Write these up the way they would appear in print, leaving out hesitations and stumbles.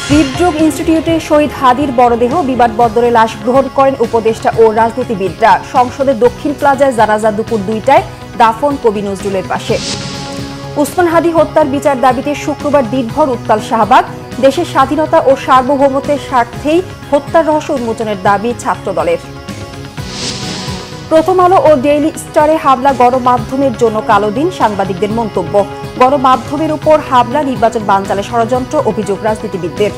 হৃদরোগ ইনস্টিটিউটে শহীদ হাদির মরদেহ বিমানবন্দরে লাশ গ্রহণ করেন উপদেষ্টা ও রাজনীতিবিদরা। সংসদের দক্ষিণ প্লাজায় জানাজা দুপুর 2টায়, দাফন কবি নজরুলের পাশে। ওসমান হাদি হত্যার বিচার দাবিতে শুক্রবার দিনভর উত্তাল শাহবাগ। দেশের স্বাধীনতা ও সার্বভৌমত্বের স্বার্থেই হত্যার রহস্য উন্মোচনের দাবি ছাত্রদলের। প্রথম আলো ও ডেইলি স্টারে হামলা গণমাধ্যমের জন্য কালো দিন, সাংবাদিকদের মন্তব্য। গণমাধ্যমের উপর হামলা নির্বাচন বানচালে ষড়যন্ত্র, অভিযোগ রাজনীতিবিদদের।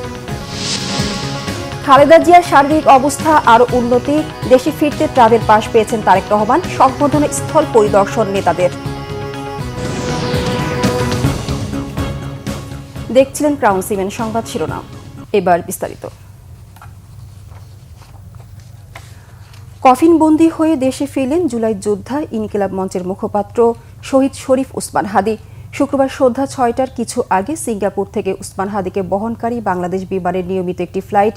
খালেদা জিয়ার শারীরিক অবস্থা আরও উন্নতি, দেশে ফিরতে ট্রাভেল পাস পেয়েছেন তারেক রহমান। সংবর্ধনা স্থল পরিদর্শন নেতাদের। দেখছিলেন ক্রাউন সিমেন্ট সংবাদ শিরোনাম, এবার বিস্তারিত। কফিনবন্দি হয়ে দেশে ফিরলেন জুলাই যোদ্ধা ইনকিলাব মঞ্চের মুখপাত্র শহীদ শরীফ ওসমান হাদি। শুক্রবার সন্ধ্যা 6টার কিছু আগে সিঙ্গাপুর থেকে ওসমান হাদিকে বহনকারী বাংলাদেশ বিমানের নিয়মিত একটি ফ্লাইট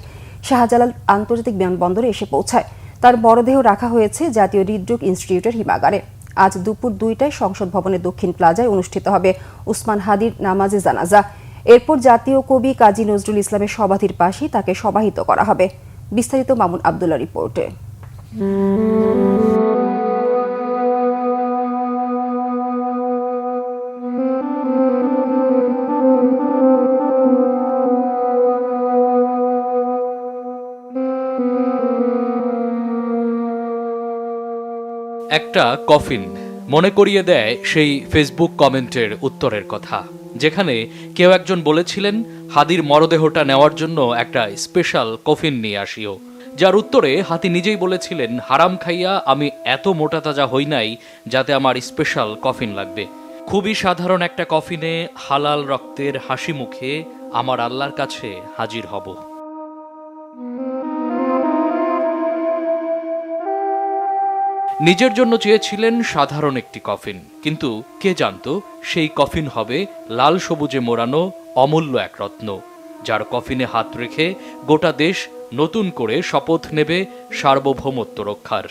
শাহজালাল আন্তর্জাতিক বিমানবন্দরে এসে পৌঁছায়। তার মরদেহ রাখা হয়েছে জাতীয় হৃদরোগ ইনস্টিটিউটের হিমাগারে। আজ দুপুর 2টায় সংসদ ভবনের দক্ষিণ প্লাজায় অনুষ্ঠিত হবে ওসমান হাদির নামাজে জানাজা। এরপর জাতীয় কবি কাজী নজরুল ইসলামের সমাধির পাশেই তাকে সমাহিত করা হবে। বিস্তারিত মামুন আবদুল্লাহ রিপোর্টে। একটা কফিন মনে করিয়ে দেয় সেই ফেসবুক কমেন্টের উত্তরের কথা, যেখানে কেউ একজন বলেছিলেন হাদির মরদেহটা নেওয়ার জন্য একটা স্পেশাল কফিন নিয়ে আসিও, যার উত্তরে হাদি নিজেই বলেছিলেন, হারাম খাইয়া আমি এত মোটা তাজা হই নাই যাতে আমার স্পেশাল কফিন লাগবে। খুবই সাধারণ একটা কফিনে হালাল রক্তের হাসি মুখে আমার আল্লাহর কাছে হাজির হব। নিজের জন্য চেয়েছিলেন সাধারণ একটি কফিন, কিন্তু কে জানতো সেই কফিন হবে লাল সবুজে মোড়ানো অমূল্য এক রত্ন, যার কফিনে হাত রেখে গোটা দেশ নতুন করে শপথ নেবে সার্বভৌমত্ব রক্ষার।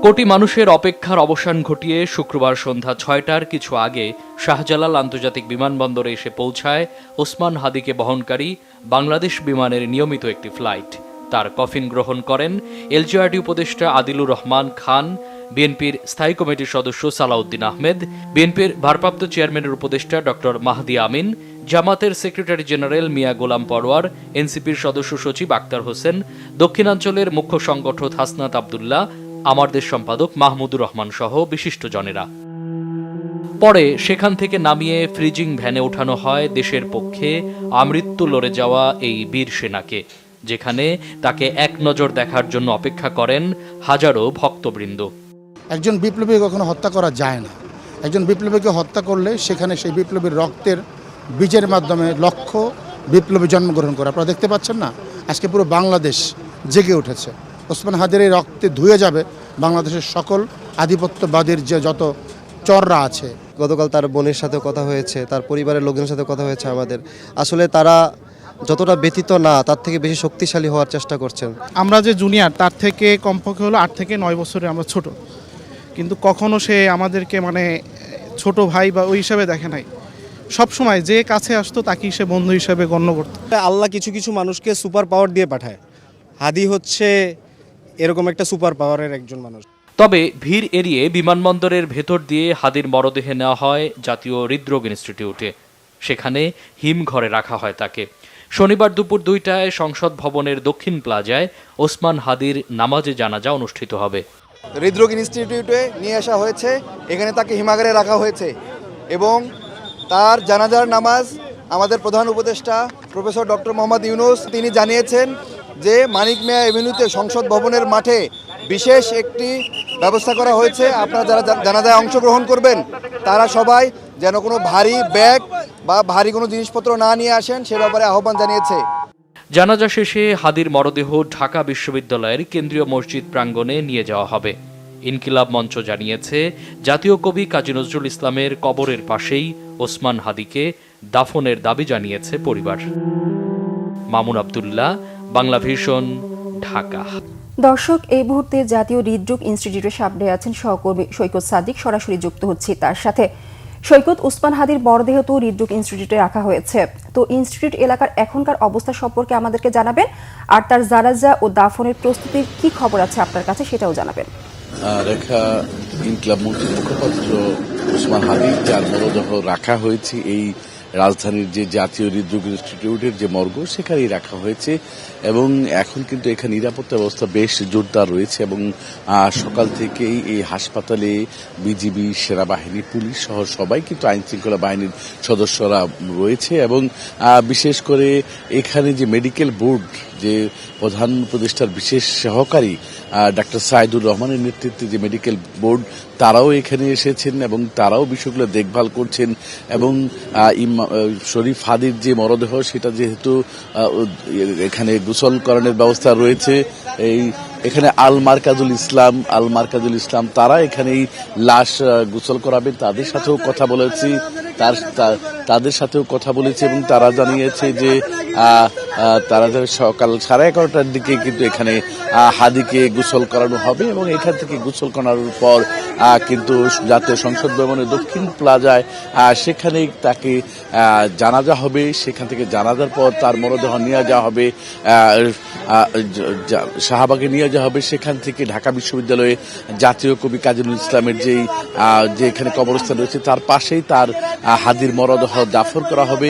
কোটি মানুষের অপেক্ষার অবসান ঘটিয়ে শুক্রবার সন্ধ্যা 6টার কিছু আগে শাহজালাল আন্তর্জাতিক বিমানবন্দরে এসে পৌঁছায় ওসমান হাদিকে বহনকারী বাংলাদেশ বিমানের নিয়মিত একটি ফ্লাইট। তার কফিন গ্রহণ করেন এলজিআরডি উপদেষ্টা আদিলুর রহমান খান, বিএনপির স্থায়ী কমিটির সদস্য সালাউদ্দিন আহমেদ, বিএনপির ভারপ্রাপ্ত চেয়ারম্যানের উপদেষ্টা ডক্টর মাহদি আমিন, জামাতের সেক্রেটারি জেনারেল মিয়া গোলাম পরওয়ার, এনসিপির সদস্য সচিব আক্তার হোসেন, দক্ষিণাঞ্চলের মুখ্য সংগঠক হাসনাত আবদুল্লাহ, আমার দেশ সম্পাদক মাহমুদুর রহমান সহ বিশিষ্টজনেরা। পরে সেখান থেকে নামিয়ে ফ্রিজিং ভ্যানে ওঠানো হয় দেশের পক্ষে আমৃত্যু লড়ে যাওয়া এই বীর সেনাকে, যেখানে তাকে এক নজর দেখার জন্য অপেক্ষা করেন হাজারো ভক্তবৃন্দ। একজন বিপ্লবী কখনো হত্যা করা যায় না। একজন বিপ্লবীকে হত্যা করলে সেখানে সেই বিপ্লবীর রক্তের বীজের মাধ্যমে লক্ষ বিপ্লবী জন্মগ্রহণ করে। আপনারা দেখতে পাচ্ছেন না, আজকে পুরো বাংলাদেশ জেগে উঠেছে। ওসমান হাদির এই রক্তে ধুয়ে যাবে বাংলাদেশের সকল আধিপত্যবাদীর যে যত চররা আছে। গতকাল তার বোনের সাথে কথা হয়েছে, তার পরিবারের লোকজনের সাথে কথা হয়েছে আমাদের। আসলে তারা যতটা ব্যতীত না, তার থেকে বেশি শক্তিশালী হওয়ার চেষ্টা করছেন। আমরা যে জুনিয়র, তার থেকে কমপক্ষে হলো 8 থেকে 9 বছরে আমরা ছোট, কিন্তু কখনো সে আমাদেরকে ছোট ভাই বা ওই হিসাবে দেখে নাই। সবসময় যে কাছে আসতো তাকেই সে বন্ধু হিসেবে গণ্য করত। আল্লাহ কিছু কিছু মানুষকে সুপার পাওয়ার দিয়ে পাঠায়, হাদি হচ্ছে এরকম একটা সুপার পাওয়ারের একজন মানুষ। তবে ভিড় এড়িয়ে বিমানবন্দরের ভেতর দিয়ে হাদির মরদেহে নেওয়া হয় জাতীয় হৃদরোগ ইনস্টিটিউটে। সেখানে হিমঘরে রাখা হয় তাকে। শনিবার দুপুর 2টায় সংসদ ভবনের দক্ষিণ প্লাজায় ওসমান হাদির নামাজে জানাজা অনুষ্ঠিত হবে। হৃদরোগ ইনস্টিটিউটে নিয়ে আসা হয়েছে, এখানে তাকে হিমাগারে রাখা হয়েছে এবং তার জানাজার নামাজ আমাদের প্রধান উপদেষ্টা প্রফেসর ডক্টর মোহাম্মদ ইউনুস তিনি জানিয়েছেন যে মানিক মিয়া এভিনিউতে সংসদ ভবনের মাঠে বিশেষ একটি ব্যবস্থা করা হয়েছে। আপনারা যারা জানাজায় অংশগ্রহণ করবেন তারা সবাই যেন কোনো ভারী ব্যাগ বা ভারী কোনো জিনিসপত্র না নিয়ে আসেন, সে ব্যাপারে আহ্বান জানিয়েছে। জানাজা শেষে হাদির মরদেহ ঢাকা বিশ্ববিদ্যালয়ের কেন্দ্রীয় মসজিদ প্রাঙ্গণে নিয়ে যাওয়া হবে। ইনকিলাব মঞ্চ জানিয়েছে, জাতীয় কবি কাজী নজরুল ইসলামের কবরের পাশেই ওসমান হাদিকে দাফনের দাবি জানিয়েছে পরিবার। মামুন আবদুল্লাহ, বাংলা ভিশন, ঢাকা। দর্শক, এই মুহূর্তে জাতীয় হৃদরোগ ইনস্টিটিউটের সামনে আছেন সহকর্মী সৈকত সাদিক, সরাসরি যুক্ত হচ্ছে তার সাথে। সৈকত, উসমান হাদির মরদেহ তো হৃদরোগ ইনস্টিটিউটে রাখা হয়েছে। তো ইনস্টিটিউট এলাকার এখনকার অবস্থা সম্পর্কে আমাদেরকে জানাবেন, আর তার জানাজা ও দাফনের প্রস্তুতির কি খবর আছে আপনার কাছে সেটাও জানাবেন। রেখা ইনকিলাব মঞ্চের মুখপাত্র উসমান হাদি, যার মরদেহ রাখা হয়েছে এই রাজধানীর যে জাতীয় হৃদরোগ ইনস্টিটিউটের যে মর্গ সেখানেই রাখা হয়েছে এবং এখন কিন্তু এখানে নিরাপত্তা ব্যবস্থা বেশ জোরদার রয়েছে এবং সকাল থেকেই এই হাসপাতালে বিজিবি, সেনাবাহিনী, পুলিশ সহ সবাই কিন্তু আইন শৃঙ্খলা বাহিনীর সদস্যরা রয়েছে এবং বিশেষ করে এখানে যে মেডিকেল বোর্ড, যে প্রধান উপদেষ্টার বিশেষ সহকারী ডাক্তার সাইদুর রহমানের নেতৃত্বে যে মেডিকেল বোর্ড, তারাও এখানে এসেছেন এবং তারাও বিষয়গুলো দেখভাল করছেন এবং শরীফ হাদির যে মরদেহ সেটা যেহেতু এখানে গোসল করানোর ব্যবস্থা রয়েছে, এখানে আল মারকাজুল ইসলাম তারা এখানেই লাশ গোসল করাবেন, তাদের সাথেও কথা বলেছি এবং তারা জানিয়েছে যে তারা সকাল 11:30টার দিকে কিন্তু এখানে হাদিকে গোসল করানো হবে এবং এখান থেকে গোসল করানোর পর কিন্তু জাতীয় সংসদ ভবনের দক্ষিণ প্লাজায় সেখানেই তাকে জানাজা হবে। সেখান থেকে জানাজার পর তার মরদেহ নিয়ে যাওয়া হবে শাহবাগে নিয়ে যাওয়া হবে। সেখান থেকে ঢাকা বিশ্ববিদ্যালয়ে জাতীয় কবি কাজী নজরুল ইসলামের যে এখানে কবরস্থান রয়েছে তার পাশেই তার হাদির মরদেহ দাফন করা হবে।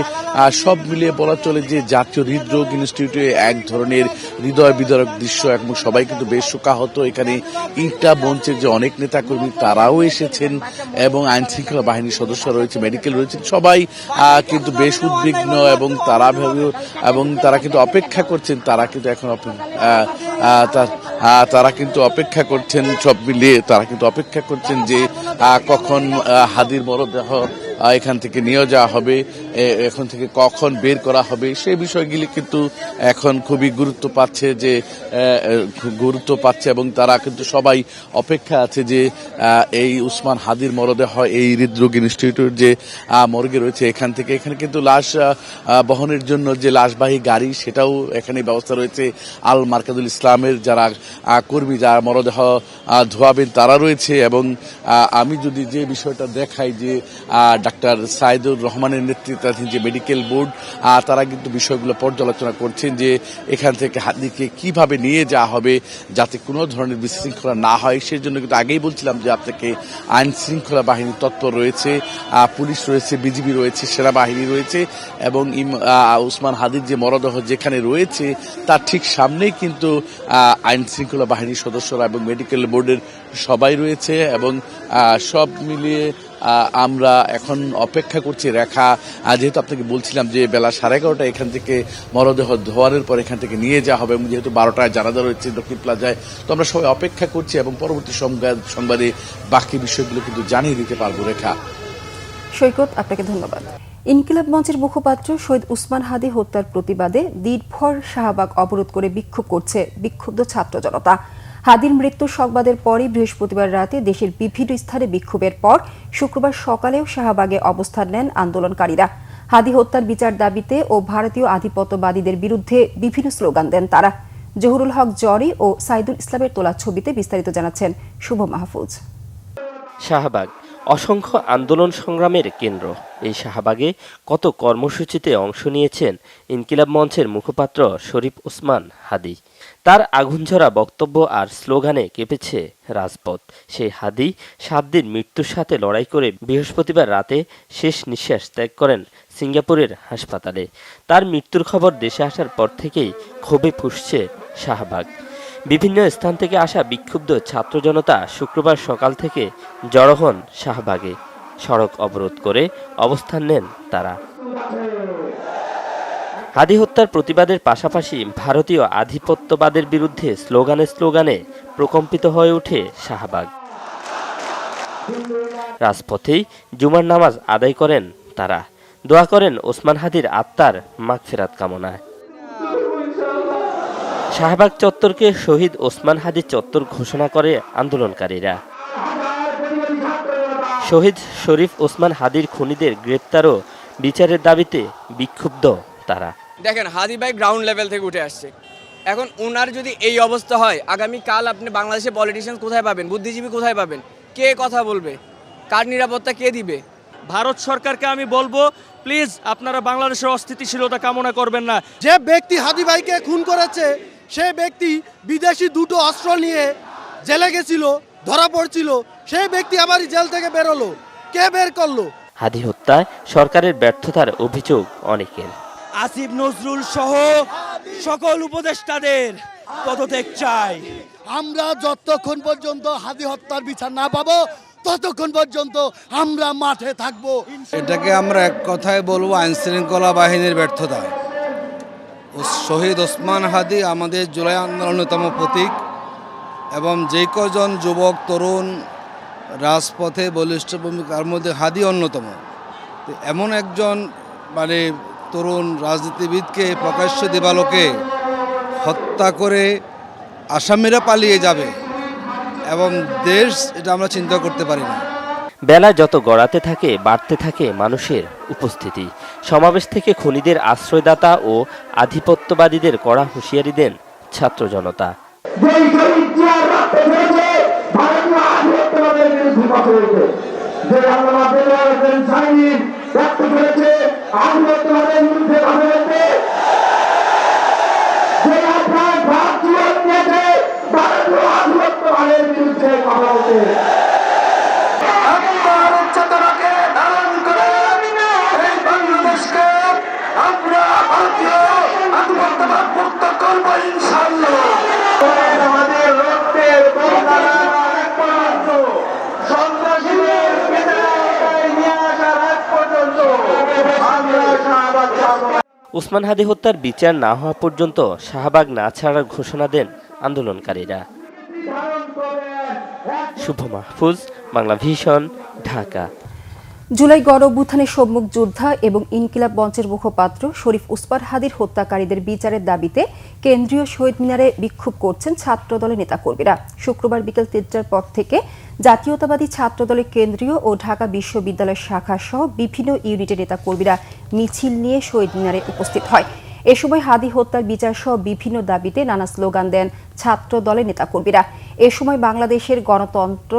সব মিলিয়ে বলা চলে যে জাতীয় হৃদরোগ ইনস্টিটিউটে এক ধরনের হৃদয় বিদারক দৃশ্য এবং সবাই কিন্তু বেশ শোকাহত। এখানে ইনকিলাব মঞ্চের যে অনেক নেতাকর্মী তারাও এসেছেন এবং আইন শৃঙ্খলা বাহিনীর সদস্য রয়েছে, মেডিকেল রয়েছেন, সবাই কিন্তু বেশ উদ্বিগ্ন এবং তারা কিন্তু অপেক্ষা করছেন। তারা কিন্তু অপেক্ষা করছেন সব মিলিয়ে তারা কিন্তু অপেক্ষা করছেন যে কখন হাদির মরদেহ এখান থেকে নিয়ে যাওয়া হবে, এখন থেকে কখন বের করা হবে, সেই বিষয়গুলি কিন্তু এখন খুবই গুরুত্ব পাচ্ছে এবং তারা কিন্তু সবাই অপেক্ষা আছে যে এই উসমান হাদির মরদেহ এই হৃদরোগ ইনস্টিটিউট যে মর্গে রয়েছে এখানে কিন্তু লাশ বহনের জন্য যে লাশবাহী গাড়ি সেটাও এখানে ব্যবস্থা রয়েছে। আল মারকাজুল ইসলামের যারা কর্মী, যারা মরদেহ ধোয়াবেন তারা রয়েছে এবং আমি যদি যে বিষয়টা দেখাই যে ডাক্তার সাইদুর রহমানের নেতৃত্বাধীন যে মেডিকেল বোর্ড তারা কিন্তু বিষয়গুলো পর্যালোচনা করছেন যে এখান থেকে হাদিকে কিভাবে নিয়ে যাওয়া হবে যাতে কোনো ধরনের বিশৃঙ্খলা না হয়। সেই জন্য কিন্তু আগেই বলছিলাম যে আপনাকে আইন শৃঙ্খলা বাহিনী তৎপর রয়েছে, পুলিশ রয়েছে, বিজিবি রয়েছে, সেনাবাহিনী রয়েছে এবং উসমান হাদির যে মরদেহ যেখানে রয়েছে তার ঠিক সামনেই কিন্তু আইন শৃঙ্খলা বাহিনীর সদস্যরা এবং মেডিকেল বোর্ডের সবাই রয়েছে এবং সব মিলিয়ে আমরা এখন অপেক্ষা করছি রেখা, যেহেতু আপনাকে বলছিলাম যে বেলা 11:30 এখান থেকে মরদেহ ধোয়ারের পর এখান থেকে নিয়ে যাওয়া হবে এবং যেহেতু 12টায় জানাজা রয়েছে দক্ষিণ প্লাজায়, তো আমরা সবাই অপেক্ষা করছি এবং পরবর্তী সংবাদে বাকি বিষয়গুলো কিন্তু জানিয়ে দিতে পারবো। রেখা। সৈকত, আপনাকে ধন্যবাদ। ইনকিলাব মঞ্চের মুখপাত্র শহীদ উসমান হাদি হত্যার প্রতিবাদে দিনভর শাহবাগ অবরোধ করে বিক্ষোভ করছে বিক্ষুব্ধ ছাত্র জনতা। হাদির মৃত্যুর সংবাদের পরই বৃহস্পতিবার রাতে দেশের বিভিন্ন স্থানে বিক্ষোভের পর শুক্রবার সকালেও শাহবাগে অবস্থান নেন আন্দোলনকারীরা। হাদি হত্যার বিচার দাবিতে ও ভারতীয় আধিপত্যবাদীদের বিরুদ্ধে বিভিন্ন স্লোগান দেন তারা। জহুরুল হক জরি ও সাইদুল ইসলামের তোলা ছবিতে বিস্তারিত জানাচ্ছেন শুভ মাহফুজ। শাহবাগ অসংখ্য আন্দোলন সংগ্রামের কেন্দ্র। এই শাহবাগে কত কর্মসূচিতে অংশ নিয়েছেন ইনকিলাব মঞ্চের মুখপাত্র শরীফ ওসমান হাদি। তার আগুনঝরা বক্তব্য আর স্লোগানে কেঁপেছে রাজপথ। সেই হাদি 7 দিন মৃত্যুর সাথে লড়াই করে বৃহস্পতিবার রাতে শেষ নিঃশ্বাস ত্যাগ করেন সিঙ্গাপুরের হাসপাতালে। তার মৃত্যুর খবর দেশে আসার পর থেকেই ক্ষোভে ফুঁসছে শাহবাগ। বিভিন্ন স্থান থেকে আসা বিক্ষুব্ধ ছাত্র জনতা শুক্রবার সকাল থেকে জড়ো হন শাহবাগে। সড়ক অবরোধ করে অবস্থান নেন তারা। হাদি হত্যার প্রতিবাদের পাশাপাশি ভারতীয় আধিপত্যবাদের বিরুদ্ধে স্লোগানে প্রকম্পিত হয়ে ওঠে শাহবাগ। রাজপথেই জুমার নামাজ আদায় করেন তারা, দোয়া করেন ওসমান হাদির আত্মার মাগফিরাত কামনায়। শাহবাগ চত্বরকে শহীদ ওসমান হাদি চত্বর ঘোষণা করে আন্দোলনকারীরা। শহীদ শরীফ ওসমান হাদির খুনিদের গ্রেপ্তার ও বিচারের দাবিতে বিক্ষুব্ধ তারা। দেখেন, হাদি ভাই গ্রাউন্ড লেভেল থেকে উঠে আসছে। এখন ওনার যদি এই অবস্থা হয়, আগামীকাল আপনি বাংলাদেশে পলিটিশিয়ান কোথায় পাবেন, বুদ্ধিজীবী কোথায় পাবেন, কে কথা বলবে, কার নিরাপত্তা কে দিবে? ভারত সরকারকে আমি বলবো, প্লিজ আপনারা বাংলাদেশের অস্থিতিশীলতা কামনা করবেন না। যে ব্যক্তি হাদি ভাইকে খুন করেছে সেই ব্যক্তি বিদেশি দুটো অস্ত্র নিয়ে জেলে গেছিল, ধরা পড়ছিল, সেই ব্যক্তি আবারই জেল থেকে বেরোলো। কে বের করলো? হাদি হত্যায় সরকারের ব্যর্থতার অভিযোগ অনেকের। আসিফ নজরুল সহ সকল উপদেষ্টাদের পদত্যাগ চাই। আমরা যতক্ষণ পর্যন্ত হাদি হত্যার বিচার না পাবো ততক্ষণ পর্যন্ত আমরা মাঠে থাকবো। এটাকে আমরা এক কথায় বলবো আইনশৃঙ্খলা বাহিনীর ব্যর্থতা। শহীদ ওসমান হাদি আমাদের জুলাই আন্দোলনের অন্যতম প্রতীক, এবং যে কজন যুবক তরুণ রাজপথে বলিষ্ঠ ভূমিকার মধ্যে হাদি অন্যতম। এমন একজন তরুণ রাজনীতিবিদকে প্রকাশ্য দিবালোকে হত্যা করে আসামিরা পালিয়ে যাবে এবং দেশ, এটা আমরা চিন্তা করতে পারি না। বেলা যত গড়াতে থাকে বাড়তে থাকে মানুষের উপস্থিতি। সমাবেশ থেকে খুনিদের আশ্রয়দাতা ও আধিপত্যবাদীদের কড়া হুঁশিয়ারি দেন ছাত্র জনতা। ওসমান হাদি হত্যার বিচার না হওয়া পর্যন্ত শাহবাগ না ছাড়ার ঘোষণা দেন আন্দোলনকারীরা। শুভ মাহফুজ, বাংলা ভিশন, ঢাকা। জুলাই গণ অভ্যুত্থানের সম্মুখ যোদ্ধা এবং ইনকিলাব মঞ্চের মুখপাত্র শরীফ ওসমান হাদির হত্যাকারীদের বিচারের দাবিতে কেন্দ্রীয় শহীদ মিনারে বিক্ষোভ করছেন ছাত্রদলের নেতাকর্মীরা। শুক্রবার বিকেল ৩টার পর থেকে জাতীয়তাবাদী ছাত্রদলের কেন্দ্রীয় ও ঢাকা বিশ্ববিদ্যালয় শাখা সহ বিভিন্ন ইউনিটের নেতাকর্মীরা মিছিল নিয়ে শহীদ মিনারে উপস্থিত হয়। এ সময় হাদি হত্যার বিচার সহ বিভিন্ন দাবিতে নানা স্লোগান দেন ছাত্র দলের নেতাকর্মীরা। এ সময় বাংলাদেশের গণতন্ত্র,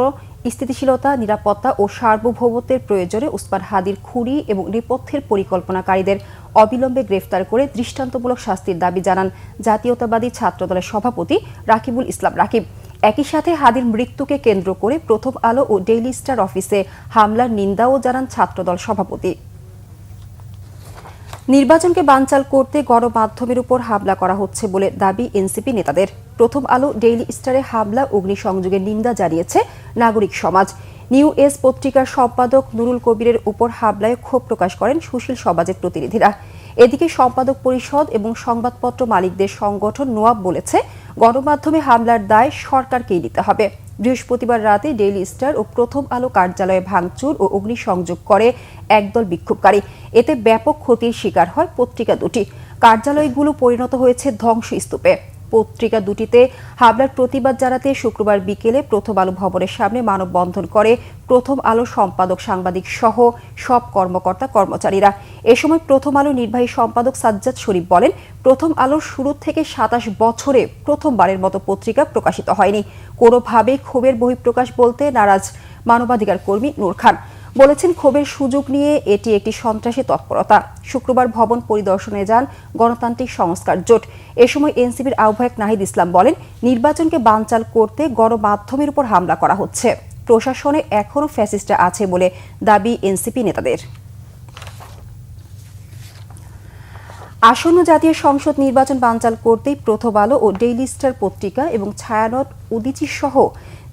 স্থিতিশীলতা, নিরাপত্তা ও সার্বভৌমত্বের প্রয়োজনে ওসমান হাদির খুনি এবং নেপথ্যের পরিকল্পনাকারীদের অবিলম্বে গ্রেফতার করে দৃষ্টান্তমূলক শাস্তির দাবি জানান জাতীয়তাবাদী ছাত্রদলের সভাপতি রাকিবুল ইসলাম রাকিব। একই সাথে হাদির মৃত্যুকে কেন্দ্র করে প্রথম আলো ও ডেইলি স্টার অফিসে হামলার নিন্দাও জানান ছাত্রদল সভাপতি। নির্বাচনকে বানচাল করতে গণমাধ্যমের উপর হামলা করা হচ্ছে বলে দাবি এনসিপি নেতাদের। প্রথম আলো, ডেইলি স্টারে হামলা, অগ্নিসংযোগের নিন্দা জানিয়েছে নাগরিক সমাজ। নিউ এজ পত্রিকার সম্পাদক নুরুল কবিরের উপর হামলায় ক্ষোভ প্রকাশ করেন সুশীল সমাজের প্রতিনিধিরা। এদিকে সম্পাদক পরিষদ এবং সংবাদপত্র মালিকদের সংগঠন নোয়াব বলেছে, গণমাধ্যমে হামলার দায় সরকারকেই নিতে হবে। বৃহস্পতিবার রাতে ডেইলি স্টার ও প্রথম আলো কার্যালয়ে ভাঙচুর ও অগ্নিসংযোগ করে একদল বিক্ষোভকারী। এতে ব্যাপক ক্ষতির শিকার হয় পত্রিকা দুটি। কার্যালয়গুলো পরিণত হয়েছে ধ্বংসস্তূপে। পত্রিকা দুটিতে হামলার প্রতিবাদ জানাতে শুক্রবার বিকেলে প্রথম আলো ভবনের সামনে মানববন্ধন করে প্রথম আলো সম্পাদক, সাংবাদিক সহ সব কর্মকর্তা কর্মচারীরা। এ সময় প্রথম আলো নির্বাহী সম্পাদক সাজ্জাদ শরীফ বলেন, প্রথম আলোর শুরু থেকে ২৭ বছরে প্রথমবারের মতো পত্রিকা প্রকাশিত হয়নি। কোনোভাবেই ক্ষোভের বহিঃপ্রকাশ বলতে নারাজ মানবাধিকার কর্মী নূর খান। বলেছেন, ক্ষোভের সুযোগ নিয়ে এটি একটি সন্ত্রাসী তৎপরতা। শুক্রবার ভবন পরিদর্শনে যান গণতান্ত্রিক সংস্কার জোট। এ সময় এনসিপির আহ্বায়ক নাহিদ ইসলাম বলেন, নির্বাচনকে বানচাল করতে গণমাধ্যমের উপর হামলা করা হচ্ছে। প্রশাসনে এখনও ফ্যাসিস্টরা আছে বলে দাবি এনসিপি নেতাদের। আসন্ন জাতীয় সংসদ নির্বাচন বানচাল করতেই প্রথম আলো ও ডেইলি স্টার পত্রিকা এবং ছায়ানট, উদীচী সহ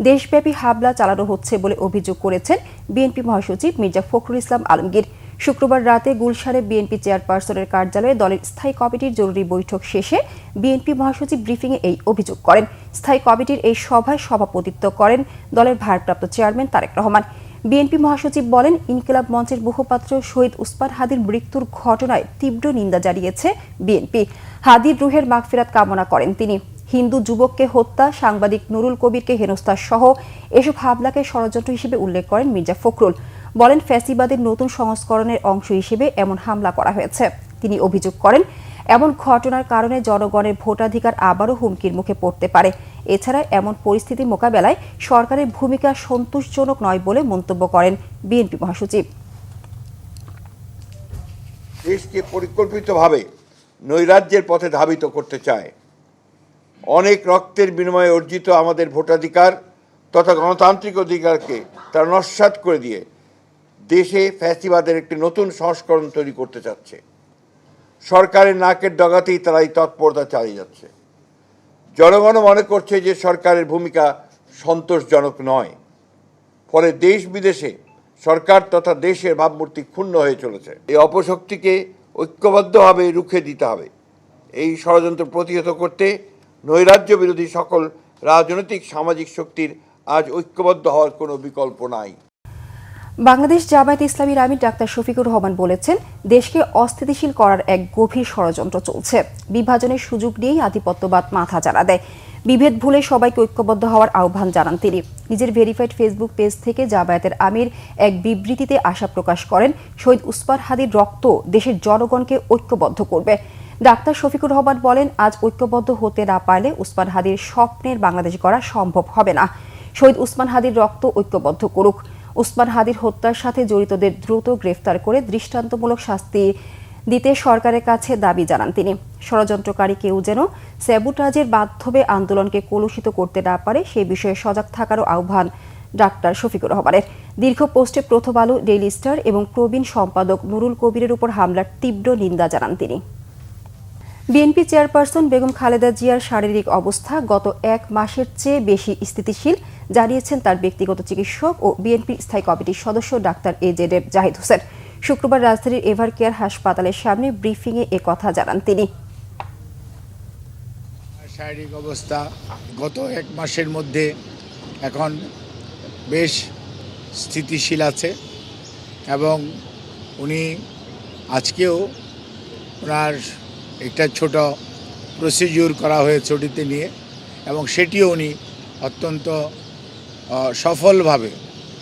দেশব্যাপী হামলা চালানো হচ্ছে বলে অভিযোগ করেছেন বিএনপি মহাসচিব মির্জা ফখরুল ইসলাম আলমগীর। শুক্রবার রাতে গুলশানে বিএনপি চেয়ারপারসনের কার্যালয়ে দলের স্থায়ী কমিটির জরুরি বৈঠক শেষে বিএনপি মহাসচিব ব্রিফিংয়ে এই অভিযোগ করেন। স্থায়ী কমিটির এই সভায় সভাপতিত্ব করেন দলের ভারপ্রাপ্ত চেয়ারম্যান তারেক রহমান। বিএনপি মহাসচিব বলেন, ইনকিলাব মঞ্চের মুখপাত্র শহীদ ওসমান হাদির মৃত্যুর ঘটনায় তীব্র নিন্দা জানিয়েছে বিএনপি। হাদির রুহের মাগফিরাত কামনা করেন তিনি। হিন্দু যুবককে হত্যা, সাংবাদিক নুরুল কবিরকে হেনস্থা সহ এসব হামলাকে ষড়যন্ত্র হিসেবে উল্লেখ করেন মির্জা ফখরুল। বলেন, ফ্যাসিবাদের নতুন সংস্করণের অংশ হিসেবে এমন হামলা করা হয়েছে। তিনি অভিযোগ করেন, এমন ঘটনার কারণে জনগণের ভোটাধিকার আবারও হুমকির মুখে পড়তে পারে। এছাড়া এমন পরিস্থিতি মোকাবেলায় সরকারের ভূমিকা সন্তোষজনক নয় বলে মন্তব্য করেন বিএনপি মহাসচিব। দেশকে পরিকল্পিতভাবে নৈরাজ্যের পথে ধাবিত করতে চায়। অনেক রক্তের বিনিময়ে অর্জিত আমাদের ভোটাধিকার তথা গণতান্ত্রিক অধিকারকে তারা নস্যাৎ করে দিয়ে দেশে ফ্যাসিবাদের একটি নতুন সংস্করণ তৈরি করতে চাচ্ছে। সরকারের নাকের ডগাতেই তারা এই তৎপরতা চালিয়ে যাচ্ছে। জনগণ মনে করছে যে সরকারের ভূমিকা সন্তোষজনক নয়, ফলে দেশ বিদেশে সরকার তথা দেশের ভাবমূর্তি ক্ষুণ্ণ হয়ে চলেছে। এই অপশক্তিকে ঐক্যবদ্ধভাবে রুখে দিতে হবে। এই ষড়যন্ত্র প্রতিহত করতে নৈরাজ্য বিরোধী সকল রাজনৈতিক সামাজিক শক্তির আজ ঐক্যবদ্ধ হওয়ার কোনো বিকল্প নাই। বাংলাদেশ জামায়াত ইসলামীর আমির ডাক্তার শফিকুর রহমান বলেছেন, দেশকে অস্থিতিশীল করার এক গভীর ষড়যন্ত্র চলছে। বিভাজনের সুযোগ নিয়েই আধিপত্যবাদ মাথা চাড়া দেয়। বিভেদ ভুলে সবাইকে ঐক্যবদ্ধ হওয়ার আহ্বান জানান তিনি। নিজের ভেরিফাইড ফেসবুক পেজ থেকে জামায়াতের আমির এক বিবৃতিতে আশা প্রকাশ করেন, শহীদ উসমান হাদির রক্ত দেশের জনগণকে ঐক্যবদ্ধ করবে। ডাক্তার শফিকুর রহমান বলেন, আজ ঐক্যবদ্ধ হতে না পারলে উসমান হাদির স্বপ্নের বাংলাদেশ গড়া সম্ভব হবে না। শহীদ উসমান হাদির রক্ত ঐক্যবদ্ধ করুক। উসমান হাদির হত্যার সাথে জড়িতদের দ্রুত গ্রেফতার করে দৃষ্টান্তমূলক শাস্তি দিতে সরকারের কাছে দাবি জানান তিনি। ষড়যন্ত্রকারী কেউ যেন স্যাবোটাজের মাধ্যমে আন্দোলনকে কলুষিত করতে না পারে সে বিষয়ে সজাগ থাকারও আহ্বান ডাক্তার শফিকুর রহমানের। দীর্ঘ পোস্টে প্রথম আলো, ডেইলি স্টার এবং প্রবীণ সম্পাদক নুরুল কবিরের উপর হামলার তীব্র নিন্দা জানান তিনি। বিএনপি চেয়ারপারসন বেগম খালেদা জিয়ার শারীরিক অবস্থা গত 1 মাসের চেয়ে বেশি স্থিতিশীল জানিয়েছেন তার ব্যক্তিগত চিকিৎসক ও বিএনপি স্থায়ী কমিটির সদস্য ডাক্তার এজেডের জাহিদ হোসেন। শুক্রবার রাজধানীর এভার কেয়ার হাসপাতালের সামনে ব্রিফিংয়ে একথা জানান তিনি। শারীরিক অবস্থা গত 1 মাসের মধ্যে এখন বেশ স্থিতিশীল আছে এবং উনি আজকেও ওনার একটা ছোট প্রসিডিউর করা হয়েছে ওটিতে নিয়ে এবং সেটিও উনি অত্যন্ত সফলভাবে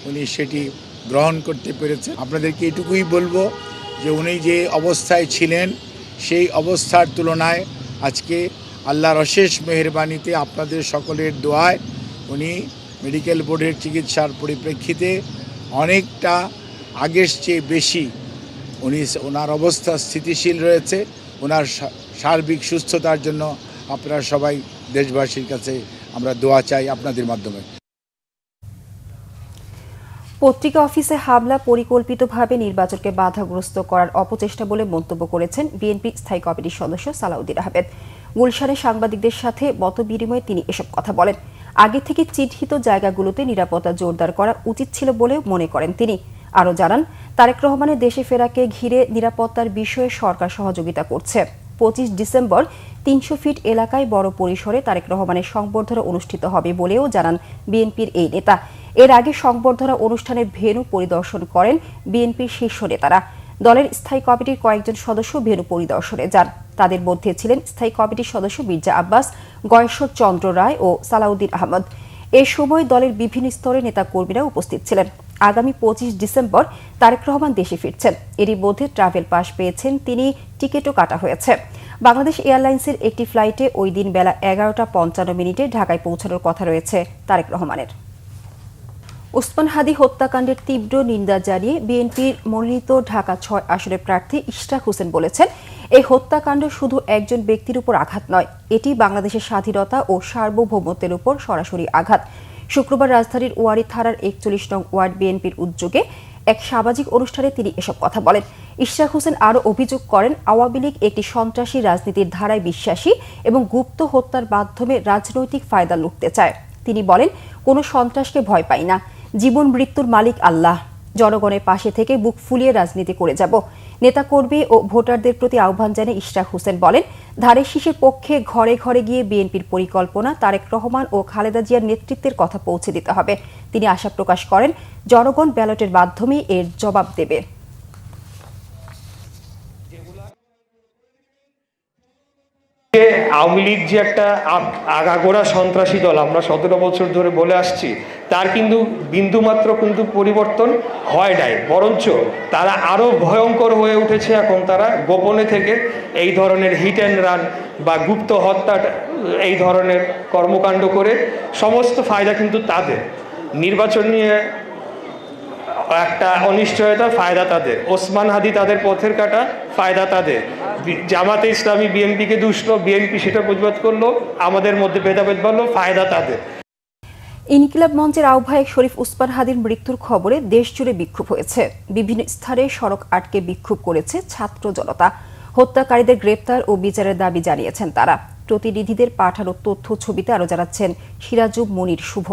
উনি সেটি গ্রহণ করতে পেরেছেন। আপনাদেরকে এটুকুই বলবো যে উনি যে অবস্থায় ছিলেন সেই অবস্থার তুলনায় আজকে আল্লাহর অশেষ মেহেরবানিতে আপনাদের সকলের দোয়ায় উনি মেডিকেল বোর্ডের চিকিৎসার পরিপ্রেক্ষিতে অনেকটা আগের চেয়ে বেশি ওনার অবস্থা স্থিতিশীল রয়েছে। ওনার সার্বিক সুস্থতার জন্য আপনারা সবাই দেশবাসীর কাছে আমরা দোয়া চাই আপনাদের মাধ্যমে। পত্রিকা অফিসে হামলা পরিকল্পিতভাবে নির্বাচনকে বাধাগ্রস্ত করার অপচেষ্টা বলে মন্তব্য করেছেন বিএনপি স্থায়ী কমিটির সদস্য সালাউদ্দিন আহমেদ। গুলশানে সাংবাদিকদের সাথে মতবিনিময়ে তিনি এসব কথা বলেন। আগে থেকে চিহ্নিত জায়গাগুলোতে নিরাপত্তা জোরদার করা উচিত ছিল বলে মনে করেন তিনি। আরও জানান, তারেক রহমানের দেশে ফেরাকে ঘিরে নিরাপত্তার বিষয়ে সরকার সহযোগিতা করছে। 25 ডিসেম্বর 300 ফিট এলাকায় বড় পরিসরে তারেক রহমানের সংবর্ধনা অনুষ্ঠিত হবে বলেও জানান বিএনপির এই নেতা। এর আগে সংবর্ধনা অনুষ্ঠানের ভেন্যু পরিদর্শন করেন বিএনপির শীর্ষ নেতারা। দলের স্থায়ী কমিটির কয়েকজন সদস্য ভেন্যু পরিদর্শনে যান। তাদের মধ্যে ছিলেন স্থায়ী কমিটির সদস্য মির্জা আব্বাস, গয়েশ্বর চন্দ্র রায় ও সালাউদ্দিন আহমদ। এ সময় দলের বিভিন্ন স্তরের নেতাকর্মীরা উপস্থিত ছিলেন। আগামী 25 ডিসেম্বর তারেক রহমান দেশে ফিরছেন। এরই মধ্যে ট্রাভেল পাস পেয়েছেন তিনি, টিকিটও কাটা হয়েছে। বাংলাদেশ এয়ারলাইন্সের একটি ফ্লাইটে ওই দিন বেলা 11:55 ঢাকায় পৌঁছানোর কথা রয়েছে তারেক রহমানের। উসমান হাদি হত্যাকাণ্ডের তীব্র নিন্দা জানিয়ে বিএনপির মনোনীত ঢাকা 6 আসনের প্রার্থী ইশরাক হোসেন বলেছেন, এই হত্যাকাণ্ড শুধু একজন ব্যক্তির উপর আঘাত নয়, এটি বাংলাদেশের স্বাধীনতা ও সার্বভৌমত্বের উপর সরাসরি আঘাত। শুক্রবার রাজধানীর ওয়ারী থানার 41 নং ওয়ার্ড বিএনপির উদ্যোগে এক সামাজিক অনুষ্ঠানে তিনি এসব কথা বলেন। ইশরাক হোসেন আরও অভিযোগ করেন, আওয়ামী লীগ একটি সন্ত্রাসী রাজনীতির ধারায় বিশ্বাসী এবং গুপ্ত হত্যার মাধ্যমে রাজনৈতিক ফায়দা লুটতে চায়। তিনি বলেন, কোনো সন্ত্রাসকে ভয় পাই না, জীবন মৃত্যুর মালিক আল্লাহ। জনগণের পাশে থেকে বুক ফুলিয়ে রাজনীতি করে যাব। নেতাকর্মী ও ভোটারদের প্রতি আহ্বান জানিয়ে ইশরাক হোসেন বলেন, ধানের শীষের পক্ষে ঘরে ঘরে গিয়ে বিএনপির পরিকল্পনা তারেক রহমান ও খালেদা জিয়ার নেতৃত্বের কথা পৌঁছে দিতে হবে। তিনি আশা প্রকাশ করেন, জনগণ ব্যালটের মাধ্যমে এর জবাব দেবে। আওয়ামী লীগ যে একটা আগাগোড়া সন্ত্রাসী দল আমরা 17 বছর ধরে বলে আসছি, তার কিন্তু বিন্দুমাত্র কিন্তু পরিবর্তন হয় নাই, বরঞ্চ তারা আরও ভয়ঙ্কর হয়ে উঠেছে। এখন তারা গোপনে থেকে এই ধরনের হিট অ্যান্ড রান বা গুপ্ত হত্যা এই ধরনের কর্মকাণ্ড করে সমস্ত ফায়দা কিন্তু তাদের। নির্বাচন নিয়ে একটা অনিশ্চয়তা, ফায়দা তাদের। ওসমান হাদি তাদের পথের কাটা, ফায়দা তাদের। জামাতে ইসলামী বিএনপিকে দুষলো, বিএনপি সেটা প্রতিবাদ করলো, আমাদের মধ্যে ভেদাভেদ বাড়লো, ফায়দা তাদের। ইনকিলাব মঞ্চের আহ্বায়ক শরীফ ওসমান হাদির মৃত্যুর খবরে দেশ জুড়ে বিক্ষোভ হয়েছে। বিভিন্ন স্থানে সড়ক আটকে বিক্ষোভ করেছে ছাত্র জনতা। হত্যাকারীদের গ্রেপ্তার ও বিচারের দাবি জানিয়েছেন তারা। প্রতিনিধিদের পাঠানো তথ্য ছবিতে আরো জানাচ্ছেন সিরাজুম মনির শুভ।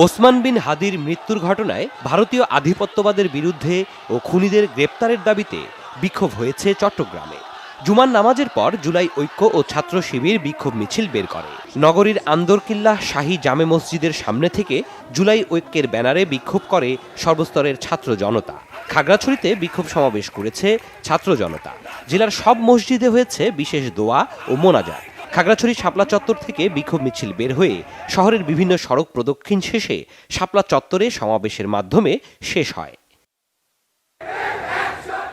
ওসমান বিন হাদির মৃত্যুর ঘটনায় ভারতীয় আধিপত্যবাদের বিরুদ্ধে ও খুনিদের গ্রেপ্তারের দাবিতে বিক্ষোভ হয়েছে চট্টগ্রামে। জুমার নামাজের পর জুলাই ঐক্য ও ছাত্র শিবির বিক্ষোভ মিছিল বের করে। নগরীর আন্দরকিল্লাহ শাহী জামে মসজিদের সামনে থেকে জুলাই ঐক্যের ব্যানারে বিক্ষোভ করে সর্বস্তরের ছাত্র জনতা। খাগড়াছড়িতে বিক্ষোভ সমাবেশ করেছে ছাত্র জনতা। জেলার সব মসজিদে হয়েছে বিশেষ দোয়া ও মোনাজাত। খাগড়াছড়ি শাপলা চত্বর থেকে বিক্ষোভ মিছিল বের হয়ে শহরের বিভিন্ন সড়ক প্রদক্ষিণ শেষে শাপলা চত্বরে সমাবেশের মাধ্যমে শেষ হয়।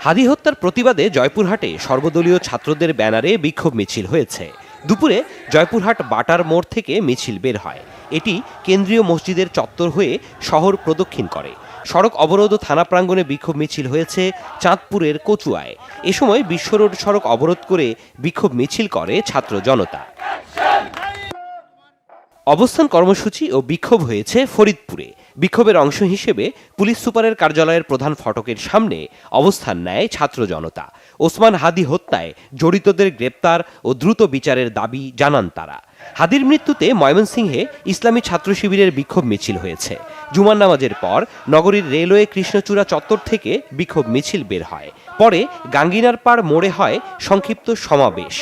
হাদি হত্যার প্রতিবাদে জয়পুরহাটে সর্বদলীয় ছাত্রদের ব্যানারে বিক্ষোভ মিছিল হয়েছে। দুপুরে জয়পুরহাট বাটার মোড় থেকে মিছিল বের হয়। এটি কেন্দ্রীয় মসজিদের চত্বর হয়ে শহর প্রদক্ষিণ করে। সড়ক অবরোধ ও থানা প্রাঙ্গণে বিক্ষোভ মিছিল হয়েছে চাঁদপুরের কচুয়ায়। এ সময় বিশ্ব রোড সড়ক অবরোধ করে বিক্ষোভ মিছিল করে ছাত্র জনতা। অবস্থান কর্মসূচি ও বিক্ষোভ হয়েছে ফরিদপুরে। বিক্ষোভের অংশ হিসেবে পুলিশ সুপারের কার্যালয়ের প্রধান ফটকের সামনে অবস্থান নেয় ছাত্র জনতা। ওসমান হাদি হত্যায় জড়িতদের গ্রেপ্তার ও দ্রুত বিচারের দাবি জানান তারা। হাদির মৃত্যুতে ময়মনসিংহে ইসলামী ছাত্র শিবিরের বিক্ষোভ মিছিল হয়েছে। জুমার নামাজের পর নগরীর রেলওয়ে কৃষ্ণচূড়া চত্বর থেকে বিক্ষোভ মিছিল বের হয়। পরে গাঙ্গিনার পাড় মোড়ে হয় সংক্ষিপ্ত সমাবেশ।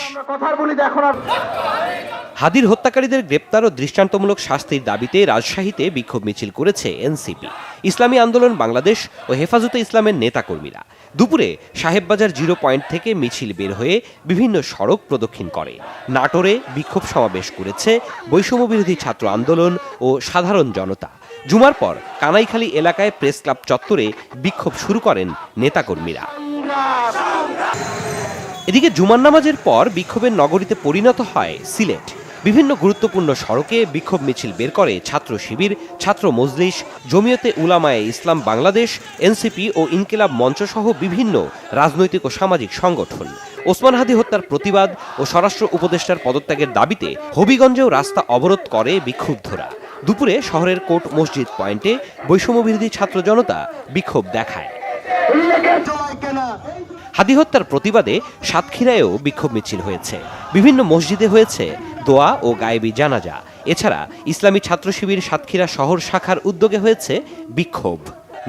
হাদির হত্যাকারীদের গ্রেপ্তার ও দৃষ্টান্তমূলক শাস্তির দাবিতে রাজশাহীতে বিক্ষোভ মিছিল করেছে এনসিপি, ইসলামী আন্দোলন বাংলাদেশ ও হেফাজতে ইসলামের নেতাকর্মীরা। দুপুরে সাহেববাজার 0 পয়েন্ট থেকে মিছিল বের হয়ে বিভিন্ন সড়ক প্রদক্ষিণ করে। নাটোরে বিক্ষোভ সমাবেশ করেছে বৈষম্যবিরোধী ছাত্র আন্দোলন ও সাধারণ জনতা। জুমার পর কানাইখালী এলাকায় প্রেস ক্লাব চত্বরে বিক্ষোভ শুরু করেন নেতাকর্মীরা। এদিকে জুমার নামাজের পর বিক্ষোভের নগরীতে পরিণত হয় সিলেট। বিভিন্ন গুরুত্বপূর্ণ সড়কে বিক্ষোভ মিছিল বের করে ছাত্র শিবির, ছাত্র মজলিস, জমিয়তে উলামায়ে ইসলাম বাংলাদেশ, এনসিপি ও ইনকিলাব মঞ্চ সহ বিভিন্ন রাজনৈতিক ও সামাজিক সংগঠন। ওসমান হাদি হত্যার প্রতিবাদ ও স্বরাষ্ট্র উপদেষ্টার পদত্যাগের দাবিতে হবিগঞ্জেও রাস্তা অবরোধ করে বিক্ষুব্ধরা। দুপুরে শহরের কোর্ট মসজিদ পয়েন্টে বৈষম্যবিরোধী ছাত্র জনতা বিক্ষোভ দেখায়। হাদি হত্যার প্রতিবাদে সাতক্ষীরায়ও বিক্ষোভ মিছিল হয়েছে। বিভিন্ন মসজিদে হয়েছে দোয়া ও গায়েবী জানাজা। এছাড়া ইসলামী ছাত্র শিবির সাতক্ষীরা শহর শাখার উদ্যোগে হয়েছে বিক্ষোভ।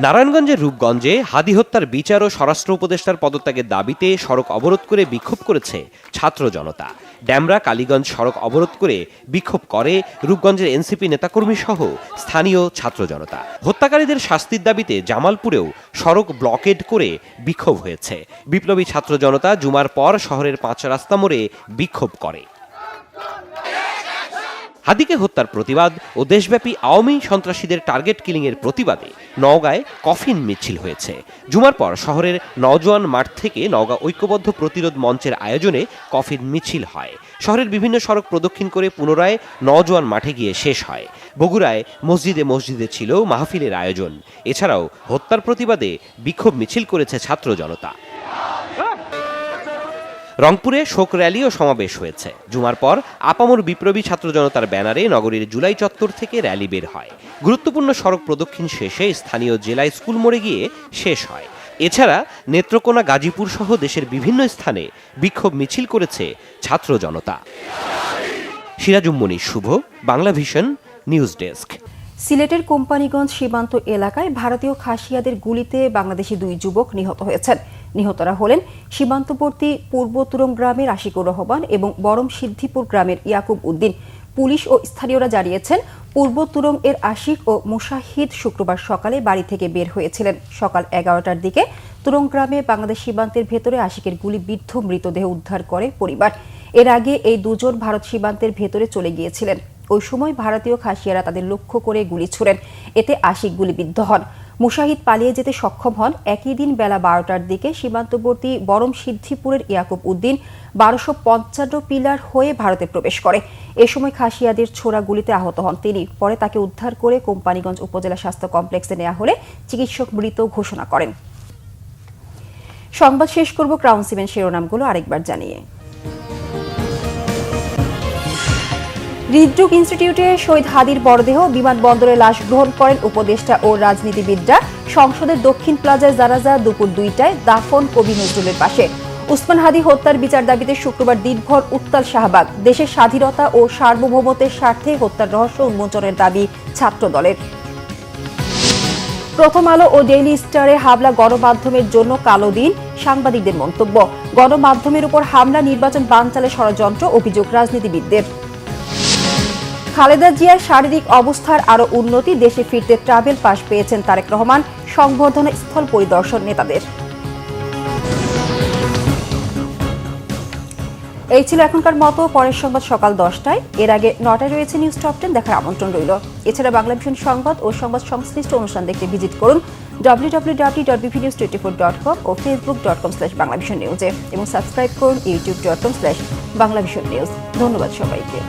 নারায়ণগঞ্জের রূপগঞ্জে হাদি হত্যার বিচার ও স্বরাষ্ট্র উপদেষ্টার পদত্যাগের দাবিতে সড়ক অবরোধ করে বিক্ষোভ করেছে ছাত্র জনতা। ড্যামরা কালীগঞ্জ সড়ক অবরোধ করে বিক্ষোভ করে রূপগঞ্জের এনসিপি নেতাকর্মী সহ স্থানীয় ছাত্র জনতা। হত্যাকারীদের শাস্তির দাবিতে জামালপুরেও সড়ক ব্লকেড করে বিক্ষোভ হয়েছে। বিপ্লবী ছাত্র জনতা জুমার পর শহরের 5 রাস্তা মোড়ে বিক্ষোভ করে। হাদিকে হত্যার প্রতিবাদ ও দেশব্যাপী আওয়ামী সন্ত্রাসীদের টার্গেট কিলিংয়ের প্রতিবাদে নওগাঁয় কফিন মিছিল হয়েছে। জুমার পর শহরের নওজোয়ান মাঠ থেকে নওগাঁ ঐক্যবদ্ধ প্রতিরোধ মঞ্চের আয়োজনে কফিন মিছিল হয়। শহরের বিভিন্ন সড়ক প্রদক্ষিণ করে পুনরায় নওজোয়ান মাঠে গিয়ে শেষ হয়। বগুড়ায় মসজিদে মসজিদে ছিল মাহফিলের আয়োজন। এছাড়াও হত্যার প্রতিবাদে বিক্ষোভ মিছিল করেছে ছাত্র জনতা। রংপুরে শোক র্যালি ও সমাবেশ হয়েছে। জুমার পর আপামর বিপ্লবী ছাত্র জনতার ব্যানারে নগরীর জুলাই চত্বর থেকে র্যালি বের হয়। গুরুত্বপূর্ণ সড়ক প্রদক্ষিণ শেষে স্থানীয় জেলা স্কুল মোড়ে গিয়ে শেষ হয়। এছাড়া নেত্রকোনা, গাজীপুর সহ দেশের বিভিন্ন স্থানে বিক্ষোভ মিছিল করেছে ছাত্র জনতা। সিরাজুম মনির শুভ, বাংলা ভিশন নিউজ ডেস্ক। সিলেটের কোম্পানিগঞ্জ সীমান্ত এলাকায় ভারতীয় খাসিয়াদের গুলিতে বাংলাদেশি 2 যুবক নিহত হয়েছেন। নিহতরা হলেন সীমান্তবর্তী পূর্ব তুরং গ্রামের আশিকুর রহমান এবং বরম সিদ্ধিপুর গ্রামের ইয়াকুব উদ্দিন। পুলিশ ও স্থানীয়রা জানিয়েছেন, পূর্ব তুরং এর আশিক ও মুশাহিদ শুক্রবার সকালে বাড়ি থেকে বের হয়েছিলেন। সকাল 11টার দিকে তুরং গ্রামে বাংলাদেশ সীমান্তের ভেতরে আশিকের গুলিবিদ্ধ মৃতদেহ উদ্ধার করে পরিবার। এর আগে এই দুজন ভারত সীমান্তের ভেতরে চলে গিয়েছিলেন। ওই সময় ভারতীয় খাসিয়ারা তাদের লক্ষ্য করে গুলি ছোড়েন। এতে আশিক গুলিবিদ্ধ হন। মুশাহিদ পালিয়ে যেতে সক্ষম হন একই দিন বেলা 12টার দিকে সীমান্তবর্তী বরম সিদ্ধিপুরের ইয়াকুব উদ্দিন 1255 পিলার হয়ে ভারতে প্রবেশ করে। এ সময় খাসিয়াদের ছোড়া গুলিতে আহত হন তিনি। পরে তাকে উদ্ধার করে কোম্পানীগঞ্জ উপজেলা স্বাস্থ্য কমপ্লেক্সে নেওয়া হলে চিকিৎসক মৃত ঘোষণা করেন। সংবাদ শেষ করব ক্রাউন সিমেন্ট শিরোনামগুলো আরেকবার জানিয়ে। হৃদরোগ ইনস্টিটিউটে শহীদ হাদির মরদেহ বিমানবন্দরে লাশ গ্রহণ করেন উপদেষ্টা ও রাজনীতিবিদরা। সংসদের দক্ষিণ প্লাজায় জানাজা দুপুর 2টায় দাফন কবি নজরুলের পাশে। উসমান হাদি হত্যার বিচার দাবিতে শুক্রবার দিনভর উত্তাল শাহবাগ। দেশের স্বাধীনতা ও সার্বভৌমত্বের স্বার্থে হত্যার রহস্য উন্মোচনের দাবি ছাত্রদলের। প্রথম আলো ও ডেইলি স্টারে হামলা গণমাধ্যমের জন্য কালো দিন, সাংবাদিকদের মন্তব্য। গণমাধ্যমের উপর হামলা নির্বাচন বানচালে ষড়যন্ত্র, অভিযোগ রাজনীতিবিদদের। খালেদা জিয়ার শারীরিক অবস্থার আরও উন্নতি, দেশে ফিরতে ট্রাভেল পাস পেয়েছেন তারেক রহমান। সংবর্ধনা স্থল পরিদর্শন নেতাদের। এই ছিল এখনকার মতো। পরের সংবাদ সকাল 10টায়। এর আগে 9টায় রয়েছে নিউজ টপ 10 দেখার আমন্ত্রণ রইল। এছাড়া বাংলাভিশন সংবাদ ও সংবাদ সংশ্লিষ্ট অনুষ্ঠান দেখতে ভিজিট করুন www.bvnews24.com ও facebook.com/banglavisionnews এবং সাবস্ক্রাইব করুন youtube.com/banglavisionnews। ধন্যবাদ সবাইকে।